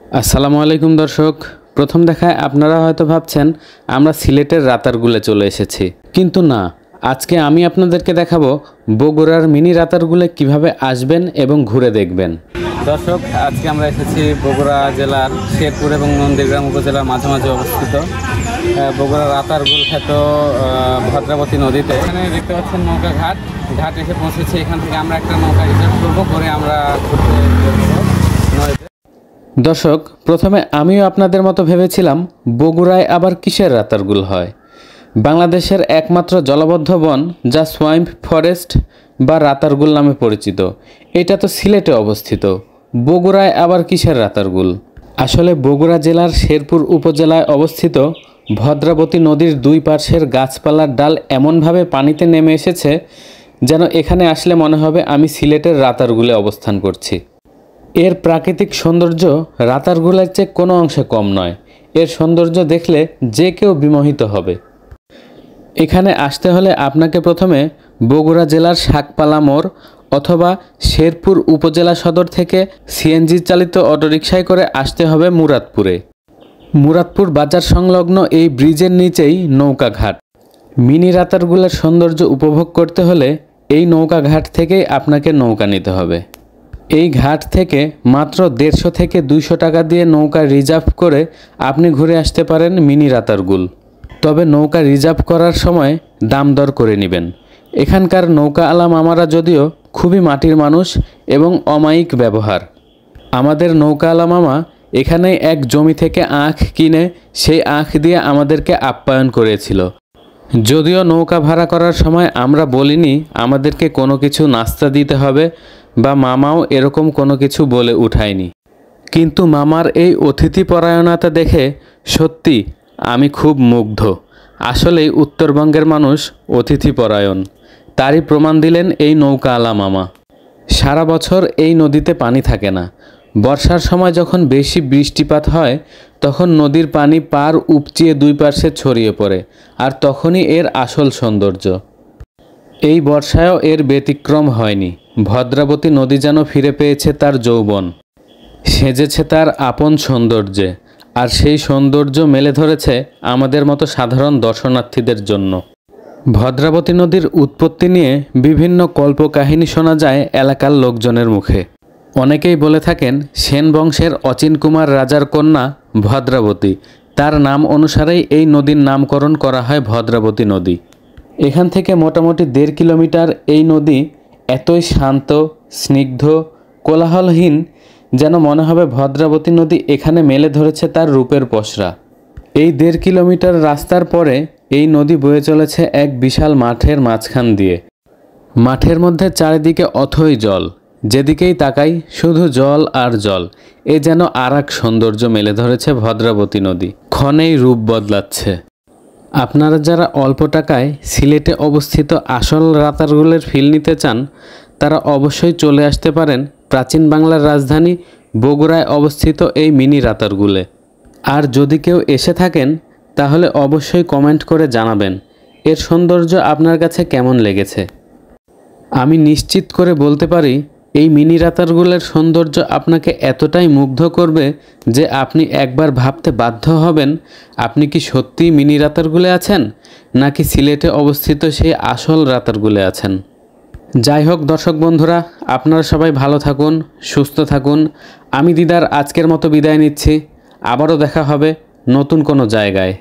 আসসালামু আলাইকুম দর্শক। প্রথম দেখায় আপনারা হয়তো ভাবছেন আমরা সিলেটের রাতারগুলে চলে এসেছি, কিন্তু না। আজকে আমি আপনাদেরকে দেখাবো বগুড়ার মিনি রাতারগুলে কিভাবে আসবেন এবং ঘুরে দেখবেন। দর্শক, আজকে আমরা এসেছি বগুড়া জেলার শেরপুর এবং নন্দীগ্রাম উপজেলার মাঝামাঝি অবস্থিত বগুড়া রাতারগুল খ্যাত ভদ্রাবতী নদীতে। এখানে দেখতে পাচ্ছেন নৌকা ঘাট এসে পৌঁছেছে। এখান থেকে আমরা একটা নৌকা রিজার্ভ করবো, করে আমরা ঘুরতে নদীতে। দর্শক, প্রথমে আমিও আপনাদের মতো ভেবেছিলাম বগুড়ায় আবার কিসের রাতারগুল হয়। বাংলাদেশের একমাত্র জলবদ্ধ বন যা সোয়াইম্প ফরেস্ট বা রাতারগুল নামে পরিচিত, এটা তো সিলেটে অবস্থিত। বগুড়ায় আবার কিসের রাতারগুল? আসলে বগুড়া জেলার শেরপুর উপজেলায় অবস্থিত ভদ্রাবতী নদীর দুই পার্শ্বের গাছপালার ডাল এমনভাবে পানিতে নেমে এসেছে যেন এখানে আসলে মনে হবে আমি সিলেটের রাতারগুলে অবস্থান করছি। এর প্রাকৃতিক সৌন্দর্য রাতারগুলের চেয়ে কোনো অংশে কম নয়। এর সৌন্দর্য দেখলে যে কেউ বিমোহিত হবে। এখানে আসতে হলে আপনাকে প্রথমে বগুড়া জেলার শাকপালা মোড় অথবা শেরপুর উপজেলা সদর থেকে সিএনজি চালিত অটোরিকশায় করে আসতে হবে মুরাদপুরে। মুরাদপুর বাজার সংলগ্ন এই ব্রিজের নিচেই নৌকা ঘাট। মিনি রাতারগুলের সৌন্দর্য উপভোগ করতে হলে এই নৌকা ঘাট থেকেই আপনাকে নৌকা নিতে হবে। এই ঘাট থেকে মাত্র 150 থেকে 200 টাকা দিয়ে নৌকা রিজার্ভ করে আপনি ঘুরে আসতে পারেন মিনি রাতারগুল। তবে নৌকা রিজার্ভ করার সময় দাম দর করে নেবেন। এখানকার নৌকা আলা মামারা যদিও খুবই মাটির মানুষ এবং অমায়িক ব্যবহার। আমাদের নৌকা আলা মামা এখানে এক জমি থেকে আখ কিনে সেই আখ দিয়ে আমাদেরকে আপ্যায়ন করেছিল। যদিও নৌকা ভাড়া করার সময় আমরা বলিনি আমাদেরকে কোনো কিছু নাস্তা দিতে হবে, বা মামাও এরকম কোনো কিছু বলে উঠায়নি। কিন্তু মামার এই অতিথিপরায়ণতা দেখে সত্যি আমি খুব মুগ্ধ। আসলেই উত্তরবঙ্গের মানুষ অতিথিপরায়ণ, তারই প্রমাণ দিলেন এই নৌকাওয়ালা মামা। সারা বছর এই নদীতে পানি থাকে না। বর্ষার সময় যখন বেশি বৃষ্টিপাত হয় তখন নদীর পানি পার উপচিয়ে দুই পার্শ্বে ছড়িয়ে পড়ে, আর তখনই এর আসল সৌন্দর্য। এই বর্ষায়ও এর ব্যতিক্রম হয়নি। ভদ্রাবতী নদী যেন ফিরে পেয়েছে তার যৌবন, সেজেছে তার আপন সৌন্দর্যে। আর সেই সৌন্দর্য মেলে ধরেছে আমাদের মতো সাধারণ দর্শনার্থীদের জন্য। ভদ্রাবতী নদীর উৎপত্তি নিয়ে বিভিন্ন কল্পকাহিনী শোনা যায় এলাকার লোকজনের মুখে। অনেকেই বলে থাকেন সেন বংশের অচিন কুমার রাজার কন্যা ভদ্রাবতী, তার নাম অনুসারেই এই নদীর নামকরণ করা হয় ভদ্রাবতী নদী। এখান থেকে মোটামুটি 1.5 কিলোমিটার এই নদী এতই শান্ত, স্নিগ্ধ, কোলাহলহীন যেন মনে হবে ভদ্রাবতী নদী এখানে মেলে ধরেছে তার রূপের পসরা। এই 1.5 কিলোমিটার রাস্তার পরে এই নদী বয়ে চলেছে এক বিশাল মাঠের মাঝখান দিয়ে। মাঠের মধ্যে চারিদিকে অথই জল, যেদিকেই তাকাই শুধু জল আর জল। এ যেন আরেক সৌন্দর্য মেলে ধরেছে ভদ্রাবতী নদী, ক্ষণেই রূপ বদলাচ্ছে। আপনারা যারা অল্প টাকায় সিলেটে অবস্থিত আসল রাতারগুলের ফিল নিতে চান তারা অবশ্যই চলে আসতে পারেন প্রাচীন বাংলার রাজধানী বগুড়ায় অবস্থিত এই মিনি রাতারগুলে। আর যদি কেউ এসে থাকেন তাহলে অবশ্যই কমেন্ট করে জানাবেন এর সৌন্দর্য আপনার কাছে কেমন লেগেছে। আমি নিশ্চিত করে বলতে পারি এই মিনি রাতারগুলের সৌন্দর্য আপনাকে এতটাই মুগ্ধ করবে যে আপনি একবার ভাবতে বাধ্য হবেন আপনি কি সত্যিই মিনি রাতারগুলে আছেন, নাকি সিলেটে অবস্থিত সেই আসল রাতারগুলে আছেন। যাই হোক দর্শক বন্ধুরা, আপনারা সবাই ভালো থাকুন, সুস্থ থাকুন। আমি দিদার আজকের মতো বিদায় নিচ্ছি। আবারও দেখা হবে নতুন কোনো জায়গায়।